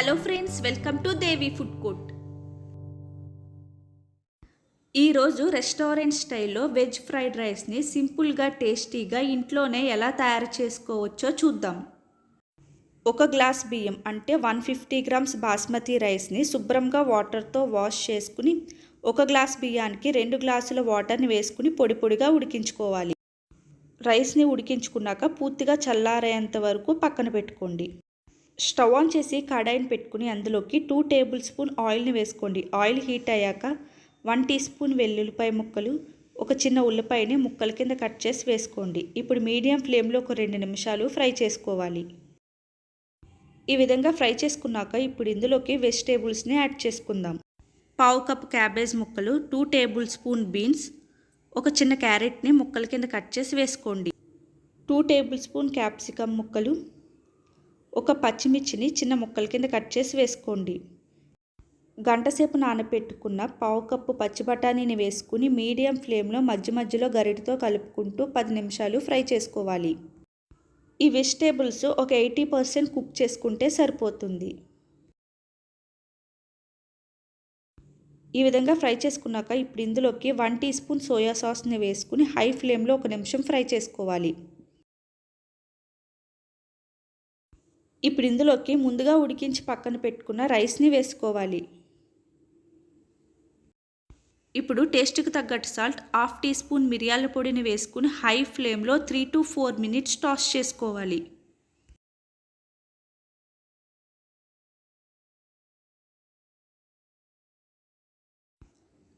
Hello friends, welcome to Devi food court. ఈరోజు restaurant స్టైల్లో veg fried రైస్ని సింపుల్గా టేస్టీగా ఇంట్లోనే ఎలా తయారు చేసుకోవచ్చో చూద్దాం. ఒక గ్లాస్ బియ్యం అంటే 150 గ్రామ్స్ బాస్మతి రైస్ని శుభ్రంగా వాటర్తో వాష్ చేసుకుని ఒక గ్లాస్ బియ్యానికి 2 గ్లాసుల వాటర్ని వేసుకుని పొడి పొడిగా ఉడికించుకోవాలి. రైస్ని ఉడికించుకున్నాక పూర్తిగా చల్లారేంత వరకు పక్కన పెట్టుకోండి. స్టవ్ ఆన్ చేసి కడాయిని పెట్టుకుని అందులోకి 2 టేబుల్ స్పూన్ ఆయిల్ని వేసుకోండి. ఆయిల్ హీట్ అయ్యాక 1 టీ స్పూన్ వెల్లుల్లిపాయ ముక్కలు, ఒక చిన్న ఉల్లిపాయని ముక్కల కింద కట్ చేసి వేసుకోండి. ఇప్పుడు మీడియం ఫ్లేమ్లో ఒక 2 నిమిషాలు ఫ్రై చేసుకోవాలి. ఈ విధంగా ఫ్రై చేసుకున్నాక ఇప్పుడు ఇందులోకి వెజిటేబుల్స్ని యాడ్ చేసుకుందాం. 1/2 కప్ క్యాబేజ్ ముక్కలు, 2 టేబుల్ స్పూన్ బీన్స్, ఒక చిన్న క్యారెట్ని ముక్కల కింద కట్ చేసి వేసుకోండి. 2 టేబుల్ స్పూన్ క్యాప్సికమ్ ముక్కలు, ఒక పచ్చిమిర్చిని చిన్న ముక్కల కింద కట్ చేసి వేసుకోండి. గంటసేపు నానబెట్టుకున్న 1/2 కప్పు పచ్చి బఠానీని వేసుకుని మీడియం ఫ్లేమ్లో మధ్య మధ్యలో గరిటెతో కలుపుకుంటూ 10 నిమిషాలు ఫ్రై చేసుకోవాలి. ఈ వెజిటేబుల్స్ ఒక 80% కుక్ చేసుకుంటే సరిపోతుంది. ఈ విధంగా ఫ్రై చేసుకున్నాక ఇప్పుడు ఇందులోకి 1 టీ స్పూన్ సోయా సాస్ని వేసుకుని హై ఫ్లేమ్లో 1 నిమిషం ఫ్రై చేసుకోవాలి. ఇప్పుడు ఇందులోకి ముందుగా ఉడికించి పక్కన పెట్టుకున్న రైస్ని వేసుకోవాలి. ఇప్పుడు టేస్ట్కి తగ్గట్టు సాల్ట్, 1/2 టీ స్పూన్ మిరియాల పొడిని వేసుకుని హై ఫ్లేమ్లో 3 to 4 మినిట్స్ టాస్ చేసుకోవాలి.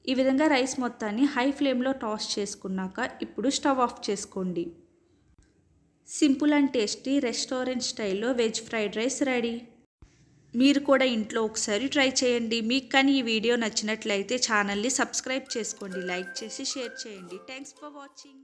ఈ విధంగా రైస్ మొత్తాన్ని హై ఫ్లేమ్లో టాస్ చేసుకున్నాక ఇప్పుడు స్టవ్ ఆఫ్ చేసుకోండి. సింపుల్ అండ్ టేస్టీ రెస్టారెంట్ స్టైల్లో వెజ్ ఫ్రైడ్ రైస్ రెడీ. మీరు కూడా ఇంట్లో ఒకసారి ట్రై చేయండి. మీకు కానీ ఈ వీడియో నచ్చినట్లయితే ఛానల్ని సబ్స్క్రైబ్ చేసుకోండి, లైక్ చేసి షేర్ చేయండి. Thanks for watching.